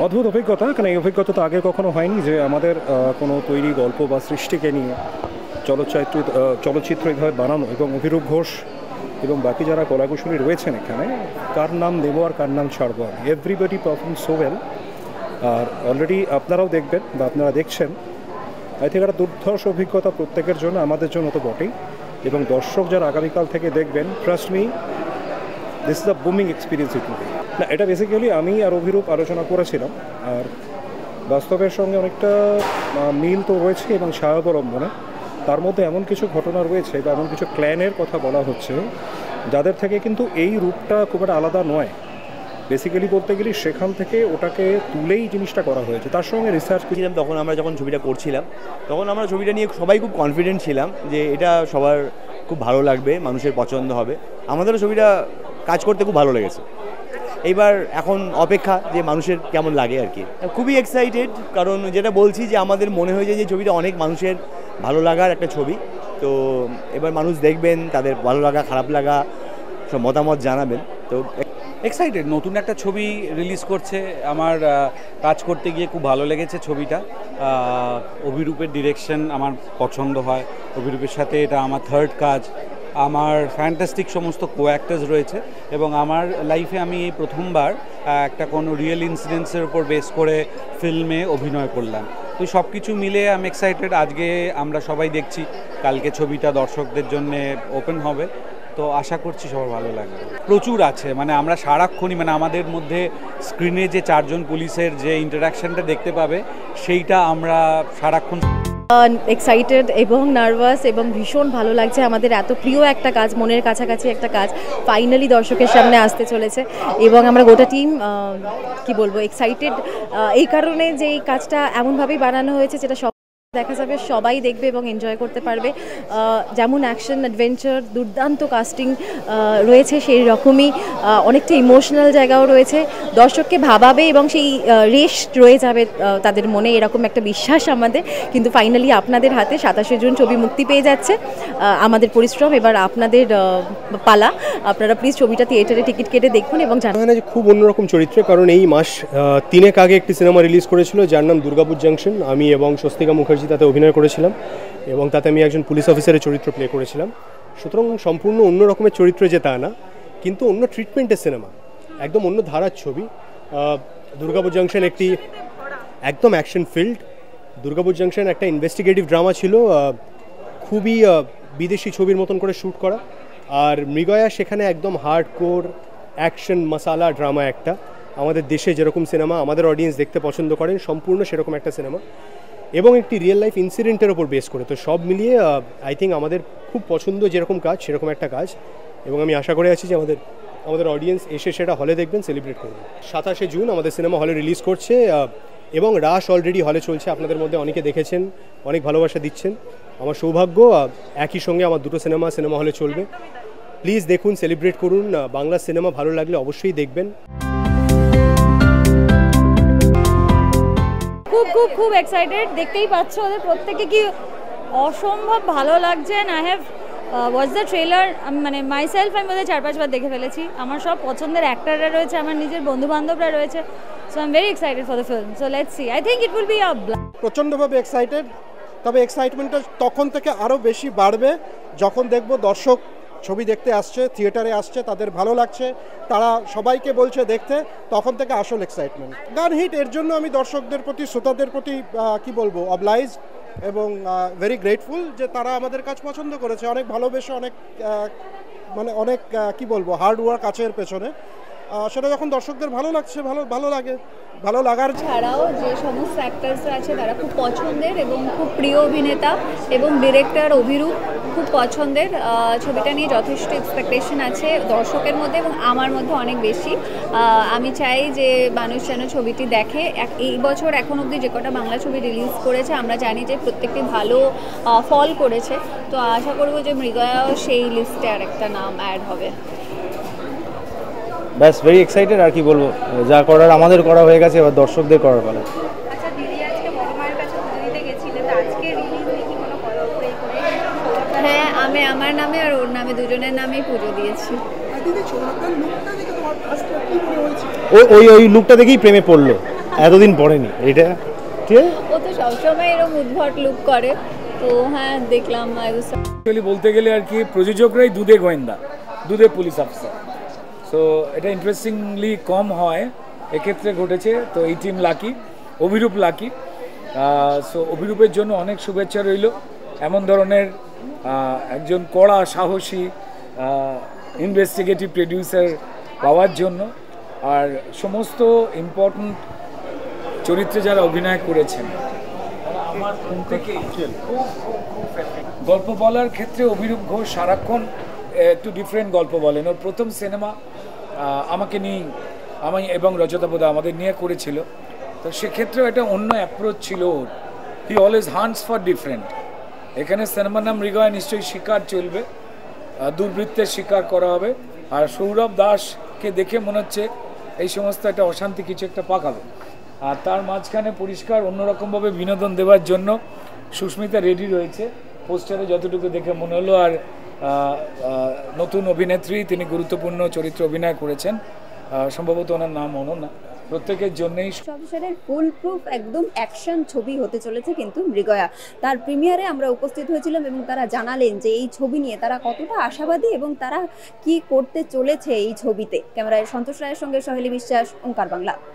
অদ্ভুত অভিজ্ঞতা, কারণ এই অভিজ্ঞতা তো আগে কখনো হয়নি যে আমাদের কোনো তৈরি গল্প বা সৃষ্টিকে নিয়ে চলচ্চিত্র এইভাবে বানানো, এবং অভিরূপ ঘোষ এবং বাকি যারা কলাকুশলী রয়েছেন এখানে, কার নাম দেবো আর কার নাম ছাড়বো, এভরিবডি পারফর্ম সো ওয়েল। আর অলরেডি আপনারাও দেখবেন বা আপনারা দেখছেন, আই থিঙ্ক একটা দুর্ধর্ষ অভিজ্ঞতা প্রত্যেকের জন্য, আমাদের জন্য তো বটেই, এবং দর্শক যারা আগামীকাল থেকে দেখবেন, trust me, this is a booming experience it will be. না, এটা বেসিক্যালি আমি আর অভিরূপ আলোচনা করেছিলাম, আর বাস্তবের সঙ্গে অনেকটা মিল তো রয়েছে এবং ছায়াবলম্বনে তার মধ্যে এমন কিছু ঘটনা রয়েছে বা এমন কিছু ক্ল্যানের কথা বলা হচ্ছে যাদের থেকে কিন্তু এই রূপটা খুব একটা আলাদা নয়। বেসিক্যালি বলতে গেলে সেখান থেকে ওটাকে তুলেই জিনিসটা করা হয়েছে। তার সঙ্গে রিসার্চ করেছিলাম তখন আমরা যখন ছবিটা করছিলাম, তখন আমরা ছবিটা নিয়ে সবাই খুব কনফিডেন্ট ছিলাম যে এটা সবার খুব ভালো লাগবে, মানুষের পছন্দ হবে। আমাদেরও ছবিটা কাজ করতে খুব ভালো লেগেছে। এইবার এখন অপেক্ষা যে মানুষের কেমন লাগে আর কি। খুবই এক্সাইটেড, কারণ যেটা বলছি যে আমাদের মনে হয়েছে যে ছবিটা অনেক মানুষের ভালো লাগার একটা ছবি। তো এবার মানুষ দেখবেন, তাদের ভালো লাগা খারাপ লাগা সব মতামত জানাবেন। তো এক্সাইটেড, নতুন একটা ছবি রিলিজ করছে। আমার কাজ করতে গিয়ে খুব ভালো লেগেছে ছবিটা। অভিরূপের ডিরেকশন আমার পছন্দ হয়, অভিরূপের সাথে এটা আমার থার্ড কাজ। আমার ফ্যান্টাস্টিক সমস্ত কো অ্যাক্টার্স রয়েছে, এবং আমার লাইফে আমি এই প্রথমবার একটা কোনো রিয়েল ইনসিডেন্টসের উপর বেস করে ফিল্মে অভিনয় করলাম। তো সব কিছু মিলে আমি এক্সাইটেড। আজকে আমরা সবাই দেখছি, কালকে ছবিটা দর্শকদের জন্য ওপেন হবে, তো আশা করছি সবার ভালো লাগবে। প্রচুর আছে, মানে আমরা সারাক্ষণই, মানে আমাদের মধ্যে স্ক্রিনে যে চারজন পুলিশের যে ইন্টারাকশনটা দেখতে পাবে, সেইটা আমরা সারাক্ষণ এক্সাইটেড এবং নার্ভাস, এবং ভীষণ ভালো লাগছে। আমাদের এত প্রিয় একটা কাজ, মনের কাছাকাছি একটা কাজ ফাইনালি দর্শকের সামনে আসতে চলেছে, এবং আমরা গোটা টিম কি বলবো এক্সাইটেড এই কারণে যে এই কাজটা এমনভাবেই বানানো হয়েছে যেটা সব দেখা যাবে, সবাই দেখবে এবং এনজয় করতে পারবে। যেমন অ্যাকশন অ্যাডভেঞ্চার দুর্দান্ত কাস্টিং রয়েছে, সেই রকমই অনেকটা ইমোশনাল জায়গাও রয়েছে, দর্শককে ভাবাবে এবং সেই রেশ রয়ে যাবে তাদের মনে, এরকম একটা বিশ্বাস আমাদের। কিন্তু ফাইনালি আপনাদের হাতে 27শে জুন ছবি মুক্তি পেয়ে যাচ্ছে। আমাদের পরিশ্রম, এবার আপনাদের পালা। আপনারা প্লিজ ছবিটা থিয়েটারে টিকিট কেটে দেখুন এবং জানান। যে খুব অন্যরকম চরিত্র, কারণ এই মাস 3 আগে একটি সিনেমা রিলিজ করেছিল যার নাম দুর্গাপুর জাংশন। আমি এবং স্বস্তিকা মুখার্জি তাতে অভিনয় করেছিলাম, এবং তাতে আমি একজন পুলিশ অফিসারের চরিত্র প্লে করেছিলাম। সুতরাং সম্পূর্ণ অন্য রকমের চরিত্র যে তা না, কিন্তু অন্য ট্রিটমেন্টের সিনেমা, একদম অন্য ধারার ছবি। দুর্গাপুর জাংশন একটি একদম অ্যাকশন ফিল্ড। দুর্গাপুর জাংশন একটা ইনভেস্টিগেটিভ ড্রামা ছিল, খুবই বিদেশি ছবির মতন করে শ্যুট করা। আর মৃগয়া সেখানে একদম হার্ডকোর অ্যাকশন মশালা ড্রামা, একটা আমাদের দেশে যেরকম সিনেমা আমাদের অডিয়েন্স দেখতে পছন্দ করেন, সম্পূর্ণ সেরকম একটা সিনেমা, এবং একটি রিয়েল লাইফ ইনসিডেন্টের ওপর বেস করে। তো সব মিলিয়ে আই থিঙ্ক আমাদের খুব পছন্দ যেরকম কাজ সেরকম একটা কাজ, এবং আমি আশা করে আছি যে আমাদের অডিয়েন্স এসে সেটা হলে দেখবেন, সেলিব্রেট করবেন। 27শে জুন আমাদের সিনেমা হলে রিলিজ করছে, এবং রাশ অলরেডি হলে চলছে। আপনাদের মধ্যে অনেকে দেখেছেন, অনেক ভালোবাসা দিচ্ছেন। আমার সৌভাগ্য একই সঙ্গে আমার দুটো সিনেমা হলে চলবে। প্লিজ দেখুন, সেলিব্রেট করুন। বাংলা সিনেমা ভালো লাগলে অবশ্যই দেখবেন। খুব খুব খুব এক্সাইটেড, দেখতেই পাচ্ছ ওদের প্রত্যেকে কি অসম্ভব ভালো লাগছে। I have watch the trailer, মানে মাইসেলফ আমি বোধহয় 4-5 বার দেখে ফেলেছি। আমার সব পছন্দের অ্যাক্টাররা রয়েছে, আমার নিজের বন্ধু বান্ধবরা রয়েছে। So I am very excited for the film. So let's see, I think it will be a প্রচণ্ডভাবে এক্সাইটেড। তবে এক্সাইটমেন্টটা তখন থেকে আরও বেশি বাড়বে যখন দেখব দর্শক ছবি দেখতে আসছে, থিয়েটারে আসছে, তাদের ভালো লাগছে, তারা সবাইকে বলছে দেখতে, তখন থেকে আসল এক্সাইটমেন্ট। গান হিট, এর জন্য আমি দর্শকদের প্রতি, শ্রোতাদের প্রতি কি বলবো, অবলাইজ এবং ভেরি গ্রেটফুল যে তারা আমাদের কাজ পছন্দ করেছে, অনেক ভালোবেসে, অনেক মানে অনেক কি বলবো হার্ড ওয়ার্ক আছে এর পেছনে। সেটা যখন দর্শকদের ভালো লাগছে, ভালো লাগে, ভালো লাগার ছাড়াও যে সমস্ত অ্যাক্টার্সরা আছে তারা খুব পছন্দের এবং খুব প্রিয় অভিনেতা, এবং ডিরেক্টর অভিরূপ খুব পছন্দের। ছবিটা নিয়ে যথেষ্ট এক্সপেকটেশন আছে দর্শকের মধ্যে এবং আমার মধ্যে অনেক বেশি। আমি চাই যে মানুষ যেন ছবিটি দেখে। এই বছর এখন অবধি যে কটা বাংলা ছবি রিলিজ করেছে আমরা জানি যে প্রত্যেকটি ভালো ফল করেছে, তো আশা করব যে মৃগয়াও সেই লিস্টে আরেকটা নাম অ্যাড হবে। ব্যাস, ভেরি এক্সাইটেড। আর কি বলবো, যা করার আমাদের করা হয়ে গেছে, এবার দর্শকদের করার পালা। আচ্ছা দিদি, আজকে বড় মায়ের কাছে পুজো দিতে গেছিলেন, আজকে রিলিজ দেখি কোনো করে? হ্যাঁ, আমি আমার নামে আর ওর নামে দুজনের নামেই পুজো দিয়েছি। ওই লুকটা দেখেই প্রেমে পড়লো। এতদিন পড়েনি এটা, ঠিক আছে। ও তো সবসময় এরকম উদ্ভট লুক করে, তো হ্যাঁ দেখলাম। অ্যাকচুয়ালি বলতে গেলে আর কি প্রযোজকরাই দুধে গোয়েন্দা, দুধে পুলিশ অফিসার। সো এটা ইন্টারেস্টিংলি কম হয়, এক্ষেত্রে ঘটেছে। তো এই team lucky, Abhirup lucky. So অভিরূপের জন্য অনেক শুভেচ্ছা রইল, এমন ধরনের একজন কড়া সাহসী ইনভেস্টিগেটিভ প্রডিউসার পাওয়ার জন্য। আর সমস্ত ইম্পর্ট্যান্ট চরিত্রে যারা অভিনয় করেছেন আমার থেকে গল্প বলার ক্ষেত্রে অভিরূপ ঘোষ সারাক্ষণ একটু ডিফারেন্ট গল্প বলেন। ওর প্রথম সিনেমা আমাকে নিয়ে, আমি এবং রজতাবোধা আমাদের নিয়ে করেছিল, তো সেক্ষেত্রেও একটা অন্য অ্যাপ্রোচ ছিল ওর। He always hunts for different. এখানে সিনেমার নাম মৃগয়া, নিশ্চয়ই শিকার চলবে, দুর্বৃত্তের শিকার করা হবে। আর সৌরভ দাসকে দেখে মনে হচ্ছে এই সমস্ত একটা অশান্তি কিছু একটা পাকাবে। আর তার মাঝখানে পরিষ্কার অন্যরকমভাবে বিনোদন দেওয়ার জন্য সুস্মিতা রেডি রয়েছে, পোস্টারে যতটুকু দেখে মনে হলো। আর নতুন অভিনেত্রী, তিনি গুরুত্বপূর্ণ চরিত্রে অভিনয় করেছেন, সম্ভবত ওনার নাম অনন্যা। প্রত্যেকের জন্যই সংসারের ফুল প্রুফ একদম অ্যাকশন ছবি হতে চলেছে কিন্তু মৃগয়া। তার প্রিমিয়ারে আমরা উপস্থিত হয়েছিলাম এবং তারা জানালেন যে এই ছবি নিয়ে তারা কতটা আশাবাদী এবং তারা কি করতে চলেছে এই ছবিতে। ক্যামেরায় সন্তোষ রায়ের সঙ্গে সহেলি বিশ্বাস, ওঙ্কার বাংলা।